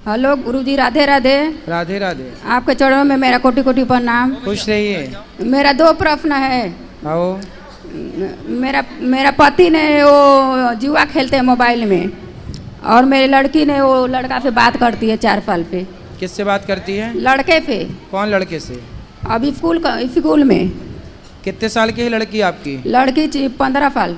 Hello गुरुजी, राधे राधे। राधे राधे। आपके चरणों में मेरा कोटि कोटि प्रणाम। खुश रहिए। मेरा दो प्रश्न है। आओ। मेरा पति ने वो जुआ खेलते हैं मोबाइल में, और मेरी लड़की ने वो लड़का से बात करती है 4 साल पे। किससे बात करती है? लड़के पे। कौन लड़के से? अभी स्कूल में। कितने साल की है लड़की आपकी? लड़की 15 साल।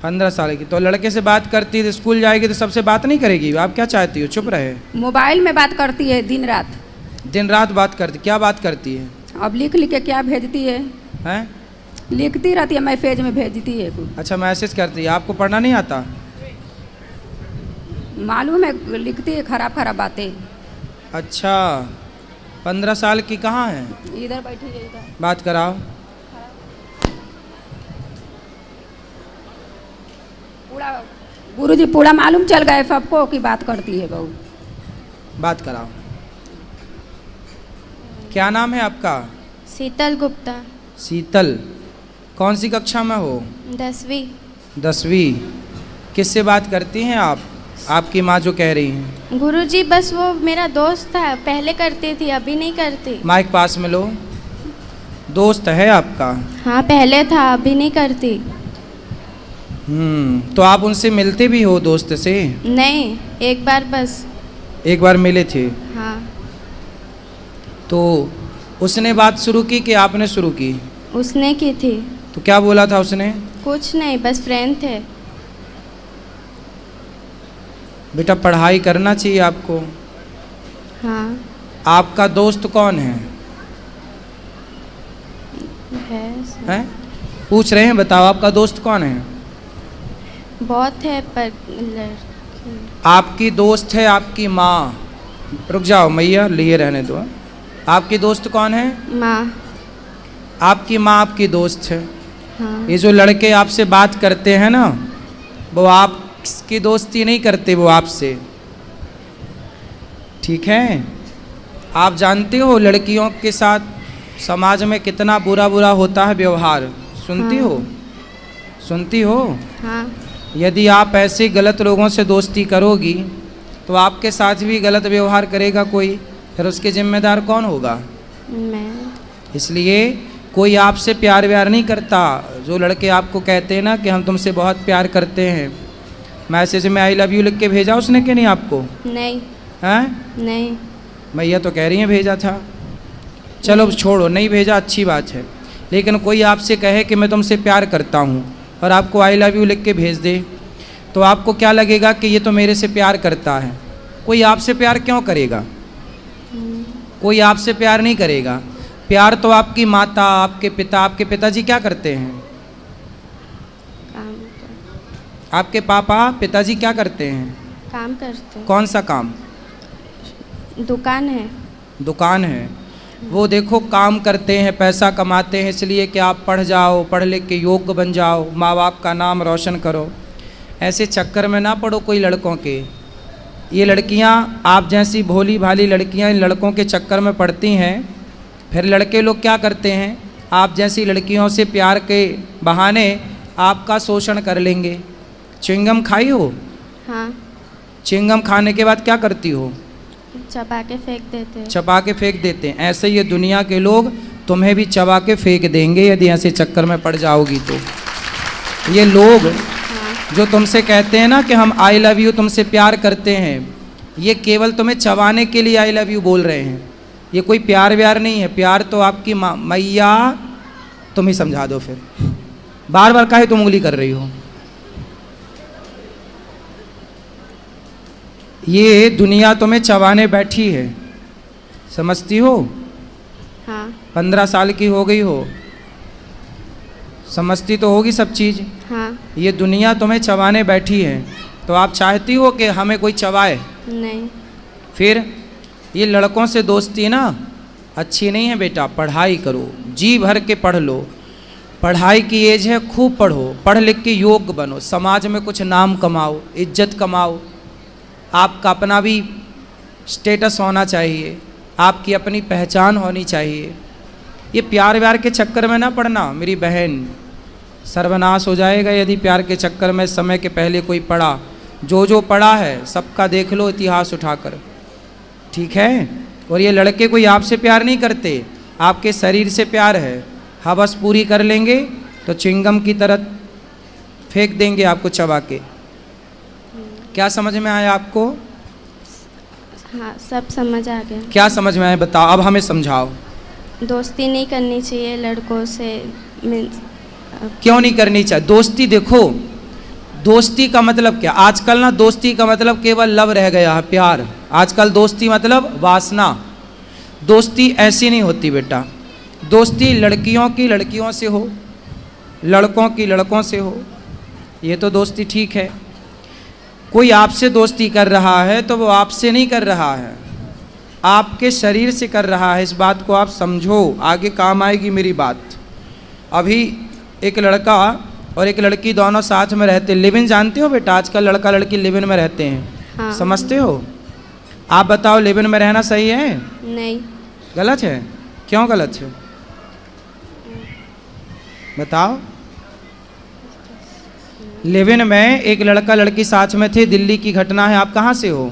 15 साल की। तो लड़के से बात करती है, स्कूल जाएगी तो सबसे बात नहीं करेगी? आप क्या चाहती हो, चुप रहे? मोबाइल में बात करती है दिन रात। दिन रात बात करती? क्या बात करती है? अब लिख लिख के क्या भेजती है? हैं? लिखती रहती है, मैसेज में भेजती है कुछ। अच्छा, मैसेज करती है। आपको पढ़ना नहीं आता? मालूम है, लिखती है खराब खराब बातें। अच्छा, 15 साल की कहाँ है? इधर बैठी है, इधर। बात कराओ। पूरा गुरुजी पूरा मालूम चल गए सबको कि बात करती है बहू। बात कराओ। क्या नाम है आपका? शीतल गुप्ता। शीतल। कौन सी कक्षा में हो? 10वीं। 10वीं। किससे बात करती हैं आप? आपकी माँ जो कह रही हैं। गुरुजी बस वो मेरा दोस्त था, पहले करती थी, अभी नहीं करती। माइक पास में लो। दोस्त है आपका? हाँ, पहले था, अभी नहीं करती। तो आप उनसे मिलते भी हो दोस्त से? नहीं, एक बार बस। एक बार मिले थे? हाँ। तो उसने बात शुरू की कि आपने शुरू की? उसने की थी। तो क्या बोला था उसने? कुछ नहीं, बस फ्रेंड थे। बेटा, पढ़ाई करना चाहिए आपको। हाँ। आपका दोस्त कौन है? हैं? पूछ रहे हैं, बताओ आपका दोस्त कौन है? बहुत है पर लड़की। आपकी दोस्त है आपकी माँ। रुक जाओ मैया, लिए रहने दो। आपकी दोस्त कौन है? माँ। आपकी माँ आपकी दोस्त है। हाँ। ये जो लड़के आपसे बात करते हैं ना, वो आपकी दोस्ती नहीं करते, वो आपसे। ठीक है? आप जानते हो लड़कियों के साथ समाज में कितना बुरा बुरा होता है व्यवहार। सुनती हाँ। हो? सुनती हो? हाँ। यदि आप ऐसे गलत लोगों से दोस्ती करोगी तो आपके साथ भी गलत व्यवहार करेगा कोई, फिर उसके जिम्मेदार कौन होगा? मैं। इसलिए कोई आपसे प्यार व्यार नहीं करता। जो लड़के आपको कहते हैं ना कि हम तुमसे बहुत प्यार करते हैं, मैसेज में आई लव यू लिख के भेजा उसने कि नहीं आपको? नहीं। हैं? नहीं। मैया तो कह रही हैं भेजा था। चलो छोड़ो, नहीं भेजा अच्छी बात है। लेकिन कोई आपसे कहे कि मैं तुमसे प्यार करता हूँ और आपको आई लव यू लिख के भेज दे, तो आपको क्या लगेगा कि ये तो मेरे से प्यार करता है। कोई आपसे प्यार क्यों करेगा? कोई आपसे प्यार नहीं करेगा। प्यार तो आपकी माता, आपके पिता। आपके पिताजी क्या करते हैं? काम आपके पापा पिताजी क्या करते हैं? काम करते। कौन सा काम? दुकान है। दुकान है। वो देखो काम करते हैं, पैसा कमाते हैं इसलिए कि आप पढ़ जाओ, पढ़ लिख के योग्य बन जाओ, माँ बाप का नाम रोशन करो। ऐसे चक्कर में ना पड़ो कोई लड़कों के। ये लड़कियाँ, आप जैसी भोली भाली लड़कियाँ इन लड़कों के चक्कर में पड़ती हैं। फिर लड़के लोग क्या करते हैं, आप जैसी लड़कियों से प्यार के बहाने आपका शोषण कर लेंगे। च्युइंगम खाई हो? हाँ। च्युइंगम खाने के बाद क्या करती हो? चबा के फेंक देते हैं। चबा के फेंक देते हैं। ऐसे ये दुनिया के लोग तुम्हें भी चबा के फेंक देंगे यदि ऐसे चक्कर में पड़ जाओगी तो। ये लोग जो तुमसे कहते हैं ना कि हम आई लव यू तुमसे प्यार करते हैं, ये केवल तुम्हें चबाने के लिए आई लव यू बोल रहे हैं। ये कोई प्यार व्यार नहीं है। प्यार तो आपकी मैया, तुम ही समझा दो फिर। बार बार काहे तुम उंगली कर रही हो? ये दुनिया तुम्हें चबाने बैठी है, समझती हो? हाँ। 15 साल की हो गई हो, समझती तो होगी सब चीज़। हाँ। ये दुनिया तुम्हें चबाने बैठी है, तो आप चाहती हो कि हमें कोई चबाए? नहीं। फिर ये लड़कों से दोस्ती ना अच्छी नहीं है बेटा। पढ़ाई करो, जी भर के पढ़ लो। पढ़ाई की एज है, खूब पढ़ो, पढ़ लिख के योग्य बनो, समाज में कुछ नाम कमाओ, इज्जत कमाओ। आपका अपना भी स्टेटस होना चाहिए, आपकी अपनी पहचान होनी चाहिए। ये प्यार व्यार के चक्कर में ना पड़ना मेरी बहन, सर्वनाश हो जाएगा यदि प्यार के चक्कर में समय के पहले कोई पड़ा। जो जो पड़ा है सबका देख लो इतिहास उठाकर। ठीक है। और ये लड़के कोई आपसे प्यार नहीं करते, आपके शरीर से प्यार है। हवस पूरी कर लेंगे तो चिंगम की तरह फेंक देंगे आपको चबा के। क्या समझ में आया आपको? हाँ, सब समझ आ गया। क्या समझ में आया बताओ, अब हमें समझाओ। दोस्ती नहीं करनी चाहिए लड़कों से। मीन्स क्यों नहीं करनी चाहिए दोस्ती? देखो, दोस्ती का मतलब क्या, आजकल ना दोस्ती का मतलब केवल लव रह गया है, प्यार। आजकल दोस्ती मतलब वासना। दोस्ती ऐसी नहीं होती बेटा। दोस्ती लड़कियों की लड़कियों से हो, लड़कों की लड़कों से हो, ये तो दोस्ती ठीक है। कोई आपसे दोस्ती कर रहा है तो वो आपसे नहीं कर रहा है, आपके शरीर से कर रहा है। इस बात को आप समझो, आगे काम आएगी मेरी बात। अभी एक लड़का और एक लड़की दोनों साथ में रहते, लिव इन जानते हो बेटा? आजकल लड़का लड़की लिव इन में रहते हैं। हाँ। समझते हो? आप बताओ, लिव इन में रहना सही है? नहीं। गलत है? क्यों गलत है बताओ। लिव इन में एक लड़का लड़की साथ में थे, दिल्ली की घटना है। आप कहाँ से हो?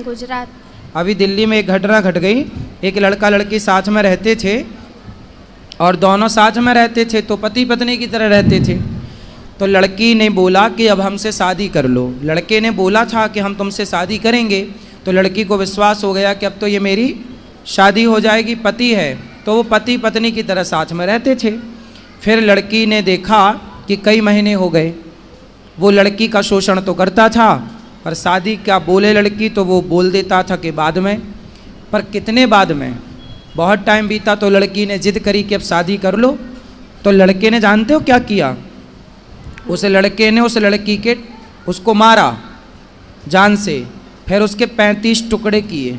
गुजरात। अभी दिल्ली में एक घटना घट गई। एक लड़का लड़की साथ में रहते थे और दोनों साथ में रहते थे तो पति पत्नी की तरह रहते थे। तो लड़की ने बोला कि अब हमसे शादी कर लो। लड़के ने बोला था कि हम तुमसे शादी करेंगे। तो लड़की को विश्वास हो गया कि अब तो ये मेरी शादी हो जाएगी, पति है। तो वो पति पत्नी की तरह साथ में रहते थे। फिर लड़की ने देखा कि कई महीने हो गए, वो लड़की का शोषण तो करता था, पर शादी क्या बोले लड़की तो वो बोल देता था कि बाद में। पर कितने बाद में, बहुत टाइम बीता तो लड़की ने जिद करी कि अब शादी कर लो। तो लड़के ने जानते हो क्या किया? उस लड़के ने उस लड़की के उसको मारा जान से, फिर उसके 35 टुकड़े किए।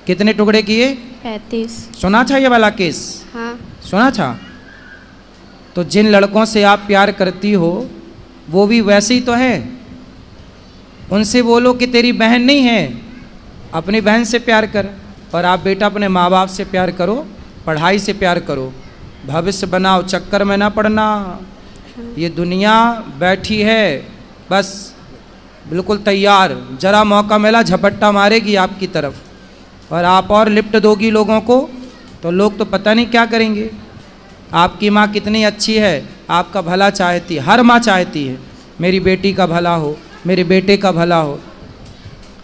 कितने टुकड़े किए? 35। सुना था ये वाला केस? हाँ। सुना था। तो जिन लड़कों से आप प्यार करती हो वो भी वैसे ही तो है। उनसे बोलो कि तेरी बहन नहीं है, अपनी बहन से प्यार कर। और आप बेटा अपने माँ बाप से प्यार करो, पढ़ाई से प्यार करो, भविष्य बनाओ, चक्कर में ना पड़ना। ये दुनिया बैठी है बस बिल्कुल तैयार, जरा मौका मिला झपट्टा मारेगी आपकी तरफ। और आप और लिफ्ट दोगी लोगों को तो लोग तो पता नहीं क्या करेंगे। आपकी माँ कितनी अच्छी है, आपका भला चाहती है, हर माँ चाहती है मेरी बेटी का भला हो, मेरे बेटे का भला हो।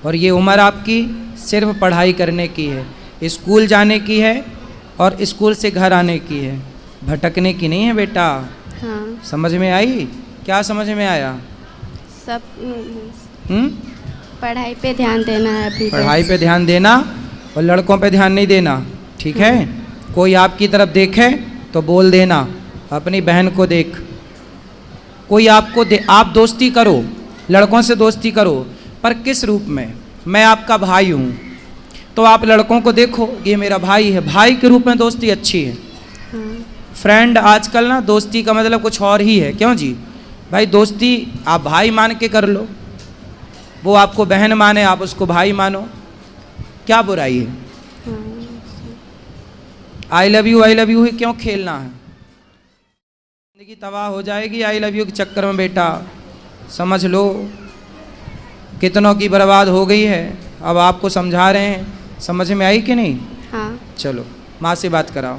और ये उम्र आपकी सिर्फ पढ़ाई करने की है, स्कूल जाने की है और स्कूल से घर आने की है, भटकने की नहीं है बेटा। हाँ। समझ में आई? क्या समझ में आया? सब हम्म? पढ़ाई पे ध्यान देना है अभी। पढ़ाई पे ध्यान देना और लड़कों पे ध्यान नहीं देना, ठीक है? कोई आपकी तरफ देखे तो बोल देना, अपनी बहन को देख। कोई आपको आप दोस्ती करो, लड़कों से दोस्ती करो, पर किस रूप में? मैं आपका भाई हूँ तो आप लड़कों को देखो ये मेरा भाई है, भाई के रूप में दोस्ती अच्छी है। हाँ। फ्रेंड आजकल ना दोस्ती का मतलब कुछ और ही है। क्यों जी? भाई दोस्ती आप भाई मान के कर लो, वो आपको बहन माने आप उसको भाई मानो, क्या बुराई है? आई लव यू ही क्यों खेलना है? जिंदगी तबाह हो जाएगी आई लव यू के चक्कर में बेटा, समझ लो। कितनों की बर्बाद हो गई है, अब आपको समझा रहे हैं। समझ में आई कि नहीं? हाँ। चलो माँ से बात कराओ।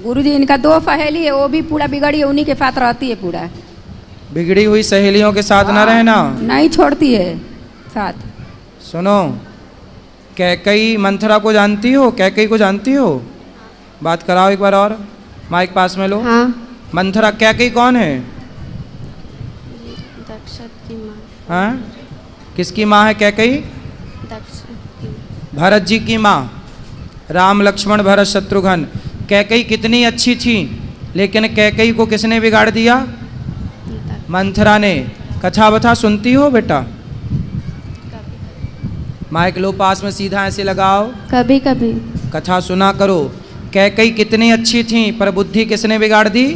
गुरुजी इनका 2 सहेली है, वो भी पूरा बिगड़ी है, उन्हीं के साथ रहती है पूरा। बिगड़ी हुई सहेलियों के साथ ना रहना, नहीं छोड़ती है साथ। सुनो, कैकई मंथरा को जानती हो? कैकई को जानती हो? बात कराओ एक बार और, माइक पास में लो। हाँ। मंथरा कैकई कौन है? दक्ष की माँ। हाँ, किसकी माँ है कैकई? दक्ष की। भरत जी की माँ, राम लक्ष्मण भरत शत्रुघ्न। कैकई कितनी अच्छी थी, लेकिन कैकई को किसने बिगाड़ दिया? मंथरा ने। कथा वथा सुनती हो बेटा? माइक लो पास में, सीधा ऐसे लगाओ। कभी कभी। कथा सुना करो। कैकई कितनी अच्छी थी, पर बुद्धि किसने बिगाड़ दी?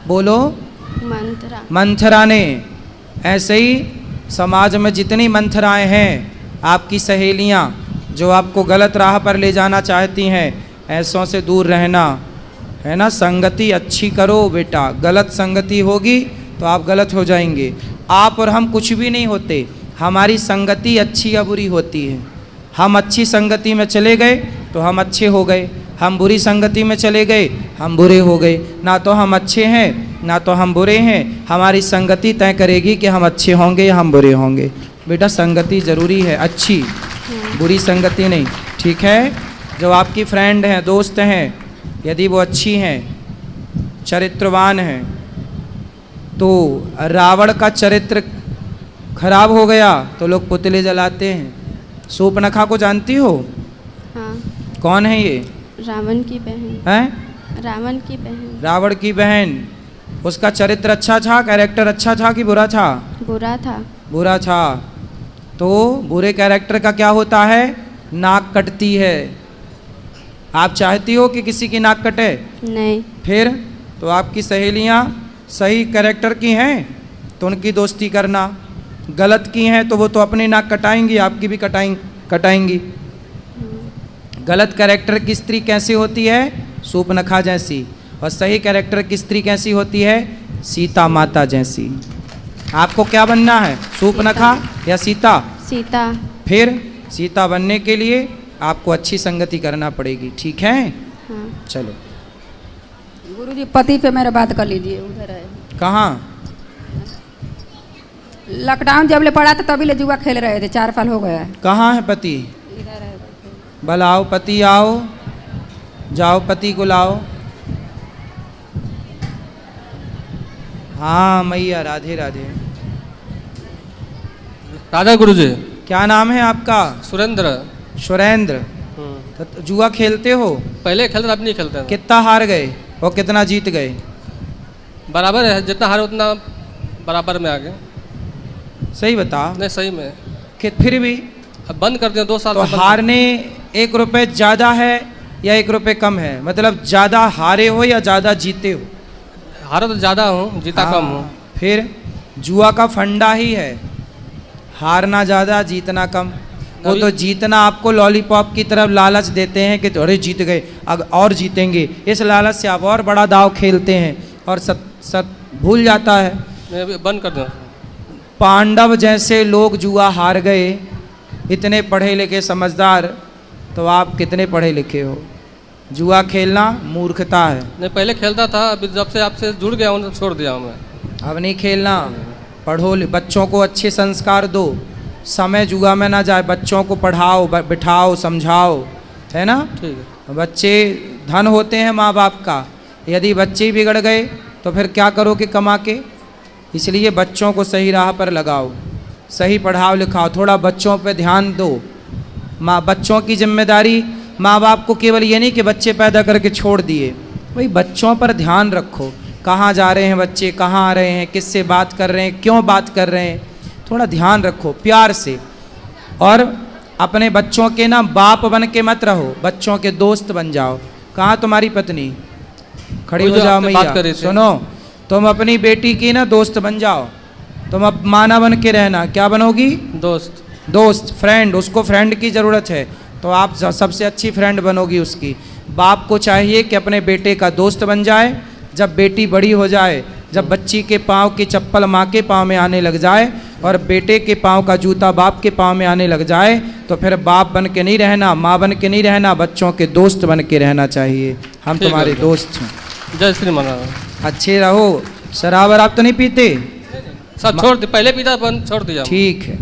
बोलो। मंत्रा। मंथरा ने। ऐसे ही समाज में जितनी मंथराएं हैं, आपकी सहेलियां जो आपको गलत राह पर ले जाना चाहती हैं, ऐसों से दूर रहना, है ना? संगति अच्छी करो बेटा, गलत संगति होगी तो आप गलत हो जाएंगे। आप और हम कुछ भी नहीं होते, हमारी संगति अच्छी या बुरी होती है। हम अच्छी संगति में चले गए तो हम अच्छे हो गए, हम बुरी संगति में चले गए हम बुरे हो गए। ना तो हम अच्छे हैं ना तो हम बुरे हैं, हमारी संगति तय करेगी कि हम अच्छे होंगे या हम बुरे होंगे। बेटा संगति ज़रूरी है, अच्छी, बुरी संगति नहीं, ठीक है। जो आपकी फ्रेंड हैं, दोस्त हैं, यदि वो अच्छी हैं, चरित्रवान हैं, तो रावण का चरित्र खराब हो गया तो लोग पुतले जलाते हैं। शूर्पणखा को जानती हो? हाँ, कौन है ये? रावण की बहन। हैं? रावण की बहन। रावण की बहन। उसका चरित्र अच्छा था, कैरेक्टर अच्छा था कि बुरा था? बुरा था। बुरा था। तो बुरे कैरेक्टर का क्या होता है? नाक कटती है। आप चाहती हो कि किसी की नाक कटे? नहीं। फिर तो आपकी सहेलियां सही कैरेक्टर की हैं तो उनकी दोस्ती करना, गलत की हैं तो वो तो अपनी नाक कटाएंगी, आपकी भी कटाएंगी। गलत कैरेक्टर की स्त्री कैसी होती है? शूर्पणखा जैसी। और सही कैरेक्टर की स्त्री कैसी होती है? सीता माता जैसी। आपको क्या बनना है, शूर्पणखा या सीता? सीता। फिर सीता बनने के लिए आपको अच्छी संगति करना पड़ेगी, ठीक है। हाँ। चलो। गुरुजी पति पे मेरा बात कर लीजिए, उधर है। कहाँ? लॉकडाउन जब ले पड़ा था तभी ले जुआ खेल रहे थे, 4 साल हो गया है। कहाँ है पति? इधर है। बुलाओ पति, आओ, जाओ पति को लाओ। हाँ मैया, राधे राधे। राधा गुरुजी। क्या नाम है आपका? सुरेंद्र। सुरेंद्र। तो जुआ खेलते हो? पहले खेलते अब नहीं खेलते हैं। कितना हार गए और कितना जीत गए? बराबर है, जितना हारे उतना बराबर में आ गए। सही बता। नहीं सही में। कि फिर भी अब बंद कर दिया 2 साल तो से बंद हारने 1 रुपये ज़्यादा है या 1 रुपये कम है? मतलब ज़्यादा हारे हो या ज़्यादा जीते हो? हारा तो ज़्यादा हूँ, जीता कम हूँ। फिर जुआ का फंडा ही है, हारना ज़्यादा जीतना कम। वो तो जीतना आपको लॉलीपॉप की तरफ लालच देते हैं कि अरे जीत गए अब और जीतेंगे, इस लालच से आप और बड़ा दाव खेलते हैं और सब भूल जाता है। मैं अभी बंद कर दूँ। पांडव जैसे लोग जुआ हार गए, इतने पढ़े लिखे समझदार, तो आप कितने पढ़े लिखे हो? जुआ खेलना मूर्खता है। नहीं पहले खेलता था, अभी जब से आपसे जुड़ गया हूँ छोड़ दिया हूँ मैं। अब नहीं खेलना। पढ़ो, बच्चों को अच्छे संस्कार दो, समय जुआ में ना जाए, बच्चों को पढ़ाओ, बिठाओ, समझाओ, है ना। ठीक है। बच्चे धन होते हैं माँ बाप का, यदि बच्चे बिगड़ गए तो फिर क्या करोगे कमा के? इसलिए बच्चों को सही राह पर लगाओ, सही पढ़ाओ लिखाओ, थोड़ा बच्चों पे ध्यान दो। बच्चों की जिम्मेदारी माँ बाप को केवल ये नहीं कि बच्चे पैदा करके छोड़ दिए, भाई बच्चों पर ध्यान रखो। कहाँ जा रहे हैं बच्चे, कहाँ आ रहे हैं, किससे बात कर रहे हैं, क्यों बात कर रहे हैं, थोड़ा ध्यान रखो प्यार से। और अपने बच्चों के ना बाप बन के मत रहो, बच्चों के दोस्त बन जाओ। कहाँ तुम्हारी पत्नी? खड़ी हो जाओ मैया, सुनो, तुम अपनी बेटी की ना दोस्त बन जाओ। तुम अब माना बन के रहना, क्या बनोगी? दोस्त, फ्रेंड। उसको फ्रेंड की ज़रूरत है तो आप सबसे अच्छी फ्रेंड बनोगी उसकी। बाप को चाहिए कि अपने बेटे का दोस्त बन जाए। जब बेटी बड़ी हो जाए, जब बच्ची के पाँव की चप्पल माँ के पाँव में आने लग जाए और बेटे के पाँव का जूता बाप के पाँव में आने लग जाए, तो फिर बाप बन के नहीं रहना, माँ बन के नहीं रहना, बच्चों के दोस्त बन के रहना चाहिए। हम तुम्हारे दोस्त हैं। जय श्री मन। अच्छे रहो। शराब वराब तो नहीं पीते? सब छोड़ दिया, पहले पीता, बंद छोड़ दिया। ठीक है।